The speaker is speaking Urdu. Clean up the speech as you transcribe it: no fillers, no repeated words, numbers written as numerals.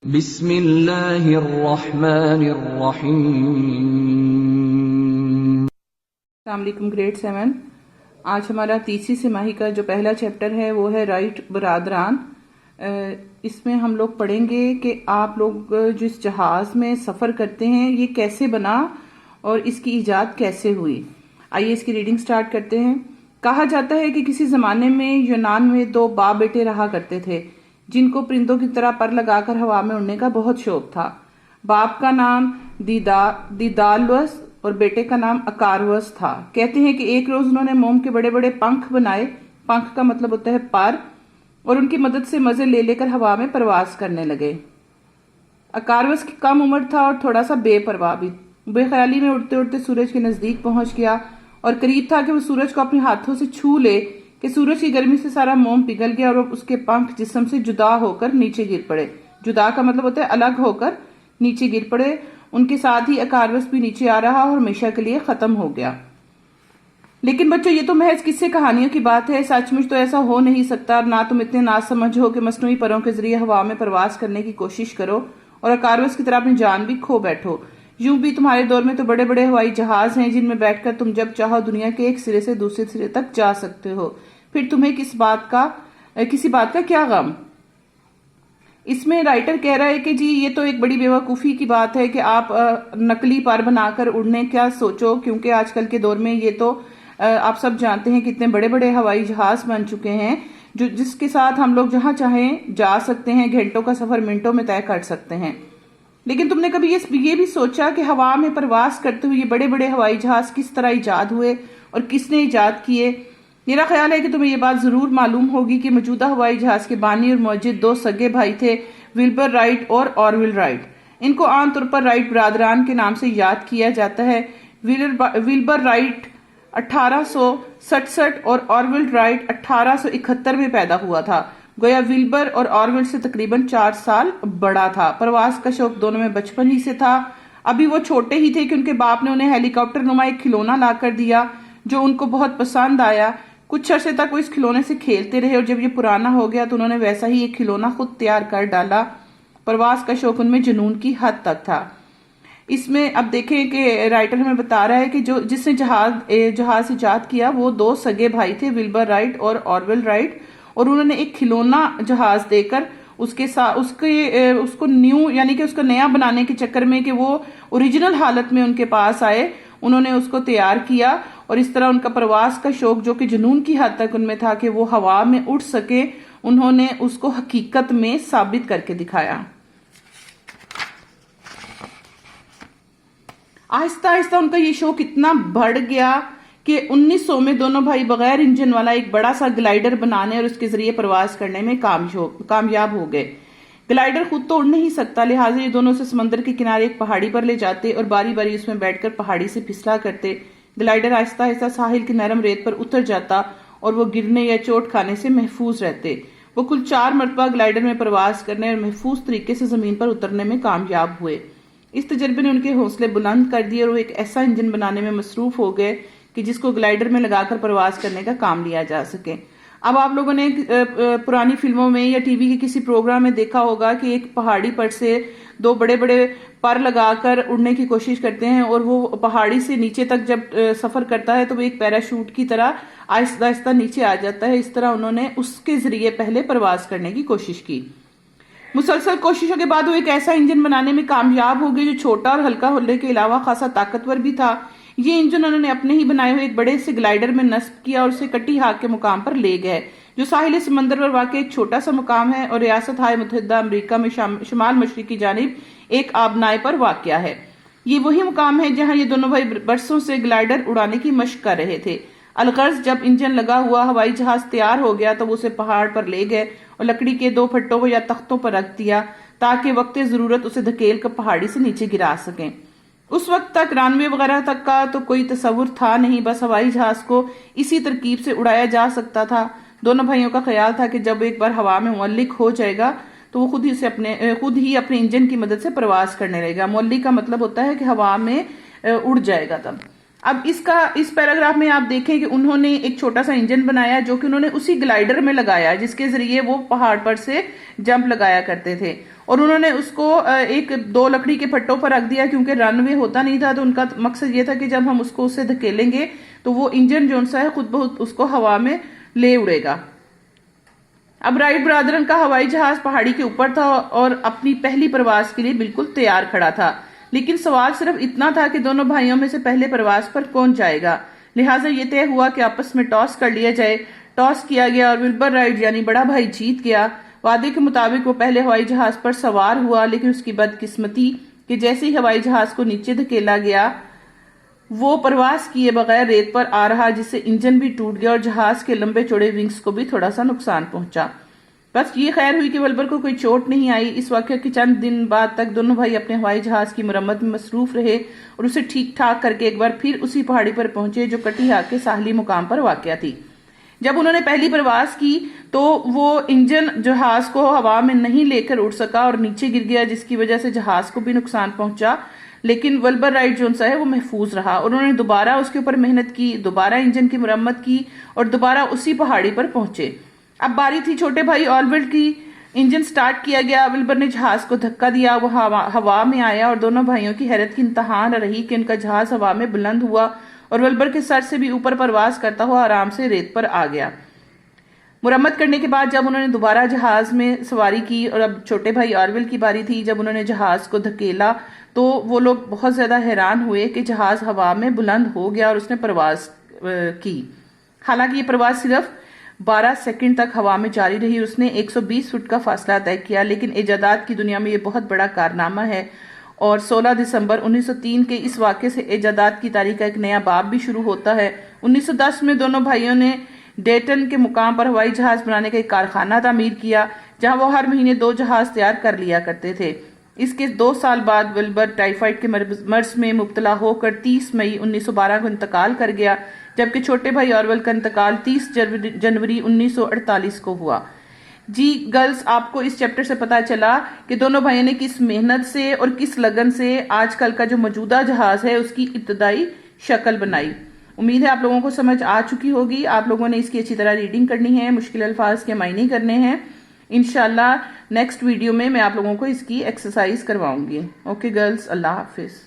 بسم اللہ الرحمن الرحیم۔ السلام علیکم، گریڈ 7۔ آج ہمارا تیسری سماہی کا جو پہلا چیپٹر ہے وہ ہے رائٹ برادران۔ اس میں ہم لوگ پڑھیں گے کہ آپ لوگ جو اس جہاز میں سفر کرتے ہیں یہ کیسے بنا اور اس کی ایجاد کیسے ہوئی۔ آئیے اس کی ریڈنگ سٹارٹ کرتے ہیں۔ کہا جاتا ہے کہ کسی زمانے میں یونان میں دو باپ بیٹے رہا کرتے تھے جن کو پرندوں کی طرح پر لگا کر ہوا میں اڑنے کا بہت شوق تھا۔ باپ کا نام دیدالوس اور بیٹے کا نام اکاروس تھا۔ کہتے ہیں کہ ایک روز انہوں نے موم کے بڑے بڑے پنکھ بنائے، پنکھ کا مطلب ہوتا ہے پر، اور ان کی مدد سے مزے لے لے کر ہوا میں پرواز کرنے لگے۔ اکاروس کی کم عمر تھا اور تھوڑا سا بے پرواہ بھی۔ بے خیالی میں اڑتے اڑتے سورج کے نزدیک پہنچ گیا اور قریب تھا کہ وہ سورج کو اپنے ہاتھوں سے چھو لے کہ سورج کی گرمی سے سارا موم پگھل گیا اور اس کے پنکھ جسم سے جدا ہو کر نیچے گر پڑے۔ جدا کا مطلب ہوتا ہے الگ ہو کر نیچے گر پڑے۔ ان کے ساتھ ہی اکاروس بھی نیچے آ رہا اور ہمیشہ کے لیے ختم ہو گیا۔ لیکن بچوں، یہ تو محض قصے کہانیوں کی بات ہے، سچ مچ تو ایسا ہو نہیں سکتا۔ نہ تم اتنے ناسمجھ ہو کہ مصنوعی پروں کے ذریعے ہوا میں پرواز کرنے کی کوشش کرو اور اکاروس کی طرح اپنی جان بھی کھو بیٹھو۔ یوں بھی تمہارے دور میں تو بڑے بڑے ہوائی جہاز ہیں جن میں بیٹھ کر تم جب چاہو دنیا کے ایک سرے سے دوسرے سرے تک جا سکتے ہو۔ پھر تمہیں کسی بات کا کیا غم؟ اس میں رائٹر کہہ رہا ہے کہ جی یہ تو ایک بڑی بیوقوفی کی بات ہے کہ آپ نقلی پر بنا کر اڑنے کیا سوچو، کیونکہ آج کل کے دور میں یہ تو آپ سب جانتے ہیں کہ اتنے بڑے بڑے ہوائی جہاز بن چکے ہیں جس کے ساتھ ہم لوگ جہاں چاہیں جا سکتے ہیں، گھنٹوں کا سفر منٹوں میں طے کر سکتے ہیں۔ لیکن تم نے کبھی یہ بھی سوچا کہ ہوا میں پرواز کرتے ہوئے یہ بڑے بڑے ہوائی جہاز کس طرح ایجاد ہوئے اور کس نے ایجاد کیے؟ میرا خیال ہے کہ تمہیں یہ بات ضرور معلوم ہوگی کہ موجودہ ہوائی جہاز کے بانی اور موجد دو سگے بھائی تھے، ولبر رائٹ اور آرول رائٹ۔ ان کو عام طور پر رائٹ برادران کے نام سے یاد کیا جاتا ہے۔ ولبر رائٹ 1867 اور آرول رائٹ 1871 میں پیدا ہوا تھا۔ گویا ولبر اور آرول سے تقریباً 4 سال بڑا تھا۔ پرواز کا شوق دونوں میں بچپن ہی سے تھا۔ ابھی وہ چھوٹے ہی تھے کہ ان کے باپ نے انہیں ہیلی کاپٹر نما ایک کھلونا لا کر دیا جو ان کو بہت پسند آیا۔ کچھ عرصے تک وہ اس کھلونے سے کھیلتے رہے اور جب یہ پرانا ہو گیا تو انہوں نے ویسا ہی ایک کھلونا خود تیار کر ڈالا۔ پرواز کا شوق ان میں جنون کی حد تک تھا۔ اس میں اب دیکھیں کہ رائٹر ہمیں بتا رہا ہے کہ جس نے جہاز ایجاد کیا وہ دو سگے بھائی تھے، ولبر رائٹ اور آرول رائٹ، اور انہوں نے ایک کھلونا جہاز دے کر اس کو نیو یعنی کہ اس کو نیا بنانے کے چکر میں کہ وہ اوریجنل حالت میں ان کے پاس آئے، انہوں نے اس کو تیار کیا اور اس طرح ان کا پرواز کا شوق جو کہ جنون کی حد تک ان میں تھا کہ وہ ہوا میں اڑ سکے، انہوں نے اس کو حقیقت میں ثابت کر کے دکھایا۔ آہستہ آہستہ ان کا یہ شوق اتنا بڑھ گیا کہ 1900 میں دونوں بھائی بغیر انجن والا ایک بڑا سا گلائیڈر بنانے اور اس کے ذریعے پرواز کرنے میں کامیاب ہو گئے۔ گلائیڈر خود تو اڑ نہیں سکتا، لہٰذا یہ دونوں سے سمندر کے کنارے ایک پہاڑی پر لے جاتے اور باری باری اس میں بیٹھ کر پہاڑی سے پھسلا کرتے۔ گلائیڈر آہستہ آہستہ ساحل کی نرم ریت پر اتر جاتا اور وہ گرنے یا چوٹ کھانے سے محفوظ رہتے۔ وہ کل 4 مرتبہ گلائیڈر میں پرواز کرنے اور محفوظ طریقے سے زمین پر اترنے میں کامیاب ہوئے۔ اس تجربے نے ان کے حوصلے بلند کر دیے اور وہ ایک ایسا انجن بنانے میں مصروف ہو گئے کہ جس کو گلائیڈر میں لگا کر پرواز کرنے کا کام لیا جا سکے۔ اب آپ لوگوں نے پرانی فلموں میں یا ٹی وی کے کسی پروگرام میں دیکھا ہوگا کہ ایک پہاڑی پر سے 2 بڑے بڑے پر لگا کر اڑنے کی کوشش کرتے ہیں اور وہ پہاڑی سے نیچے تک جب سفر کرتا ہے تو وہ ایک پیراشوٹ کی طرح آہستہ آہستہ نیچے آ جاتا ہے۔ اس طرح انہوں نے اس کے ذریعے پہلے پرواز کرنے کی کوشش کی۔ مسلسل کوششوں کے بعد وہ ایک ایسا انجن بنانے میں کامیاب ہو گئے جو چھوٹا اور ہلکا ہونے کے علاوہ خاصا طاقتور بھی تھا۔ یہ انجن انہوں نے اپنے ہی بنائے ہوئے ایک بڑے سے گلائیڈر میں نصب کیا اور اسے کٹی ہاک کے مقام پر لے گئے، جو ساحل سمندر پر واقع ایک چھوٹا سا مقام ہے اور ریاست ہائے متحدہ امریکہ میں شمال مشرقی جانب ایک آبنائے پر واقع ہے۔ یہ وہی مقام ہے جہاں یہ دونوں بھائی برسوں سے گلائیڈر اڑانے کی مشق کر رہے تھے۔ الغرض جب انجن لگا ہوا ہوائی جہاز تیار ہو گیا تو وہ اسے پہاڑ پر لے گئے اور لکڑی کے 2 پھٹوں یا تختوں پر رکھ دیا تاکہ وقت ضرورت اسے دھکیل کر پہاڑی سے نیچے گرا سکیں۔ اس وقت تک رن وے وغیرہ تک کا تو کوئی تصور تھا نہیں، بس ہوائی جہاز کو اسی ترکیب سے اڑایا جا سکتا تھا۔ دونوں بھائیوں کا خیال تھا کہ جب ایک بار ہوا میں معلق ہو جائے گا تو وہ خود ہی اپنے انجن کی مدد سے پرواز کرنے لگے گا۔ معلق کا مطلب ہوتا ہے کہ ہوا میں اڑ جائے گا۔ تب اب اس پیراگراف میں آپ دیکھیں کہ انہوں نے ایک چھوٹا سا انجن بنایا جو کہ انہوں نے اسی گلائڈر میں لگایا جس کے ذریعے وہ پہاڑ پر سے جمپ لگایا کرتے تھے، اور انہوں نے اس کو ایک 2 لکڑی کے پٹوں پر رکھ دیا کیونکہ رن وے ہوتا نہیں تھا، تو ان کا مقصد یہ تھا کہ جب ہم اس کو اس سے دھکیلیں گے تو وہ انجن جو سا ہے خود بخود اس کو ہوا میں لے اڑے گا۔ اب رائٹ برادرن کا ہوائی جہاز پہاڑی کے اوپر تھا اور اپنی پہلی پرواز کے لیے بالکل تیار کھڑا تھا، لیکن سوال صرف اتنا تھا کہ دونوں بھائیوں میں سے پہلے پرواز پر کون جائے گا۔ لہٰذا یہ طے ہوا کہ آپس میں ٹاس کر لیا جائے۔ ٹاس کیا گیا اور ولبر رائٹ یعنی بڑا بھائی جیت گیا۔ وعدے کے مطابق وہ پہلے ہوائی جہاز پر سوار ہوا، لیکن اس کی بدقسمتی کہ جیسے ہی ہوائی جہاز کو نیچے دھکیلا گیا وہ پرواز کیے بغیر ریت پر آ رہا، جس سے انجن بھی ٹوٹ گیا اور جہاز کے لمبے چوڑے ونگز کو بھی تھوڑا سا نقصان پہنچا۔ بس یہ خیر ہوئی کہ ولبر کو کوئی چوٹ نہیں آئی۔ اس واقعہ کے چند دن بعد تک دونوں بھائی اپنے ہوائی جہاز کی مرمت میں مصروف رہے اور اسے ٹھیک ٹھاک کر کے ایک بار پھر اسی پہاڑی پر پہنچے جو کٹیہا کے ساحلی مقام پر واقع تھی۔ جب انہوں نے پہلی پرواز کی تو وہ انجن جہاز کو ہوا میں نہیں لے کر اڑ سکا اور نیچے گر گیا، جس کی وجہ سے جہاز کو بھی نقصان پہنچا، لیکن ولبر رائٹ جو ہے وہ محفوظ رہا اور انہوں نے دوبارہ اس کے اوپر محنت کی، دوبارہ انجن کی مرمت کی اور دوبارہ اسی پہاڑی پر پہنچے۔ اب باری تھی چھوٹے بھائی آلبرٹ کی۔ انجن سٹارٹ کیا گیا، ولبر نے جہاز کو دھکا دیا، وہ ہوا میں آیا اور دونوں بھائیوں کی حیرت کی انتہا نہ رہی کہ ان کا جہاز ہوا میں بلند ہوا اور ولبر کے سر سے بھی اوپر پرواز کرتا ہوا آرام سے ریت پر آ گیا۔ مرمت کرنے کے بعد جب انہوں نے دوبارہ جہاز میں سواری کی اور اب چھوٹے بھائی آرول کی باری تھی، جب انہوں نے جہاز کو دھکیلا تو وہ لوگ بہت زیادہ حیران ہوئے کہ جہاز ہوا میں بلند ہو گیا اور اس نے پرواز کی۔ حالانکہ یہ پرواز صرف 12 سیکنڈ تک ہوا میں جاری رہی، اس نے 120 فٹ کا فاصلہ طے کیا، لیکن ایجادات کی دنیا میں یہ بہت بڑا کارنامہ ہے اور 16 دسمبر 1903 کے اس واقعے سے ایجادات کی تاریخ کا ایک نیا باب بھی شروع ہوتا ہے۔ 1910 میں دونوں بھائیوں نے ڈیٹن کے مقام پر ہوائی جہاز بنانے کا ایک کارخانہ تعمیر کیا جہاں وہ ہر مہینے 2 جہاز تیار کر لیا کرتے تھے۔ اس کے 2 سال بعد ولبر ٹائیفائڈ کے مرض میں مبتلا ہو کر 30 مئی 1912 کو انتقال کر گیا، جبکہ چھوٹے بھائی آرول کا انتقال 30 جنوری 1948 کو ہوا۔ جی گرلز، آپ کو اس چیپٹر سے پتا چلا کہ دونوں بھائیوں نے کس محنت سے اور کس لگن سے آج کل کا جو موجودہ جہاز ہے اس کی ابتدائی شکل بنائی۔ امید ہے آپ لوگوں کو سمجھ آ چکی ہوگی۔ آپ لوگوں نے اس کی اچھی طرح ریڈنگ کرنی ہے، مشکل الفاظ کے معنی کرنے ہیں۔ انشاءاللہ نیکسٹ ویڈیو میں آپ لوگوں کو اس کی ایکسرسائز کرواؤں گی۔ اوکے گرلز، اللہ حافظ۔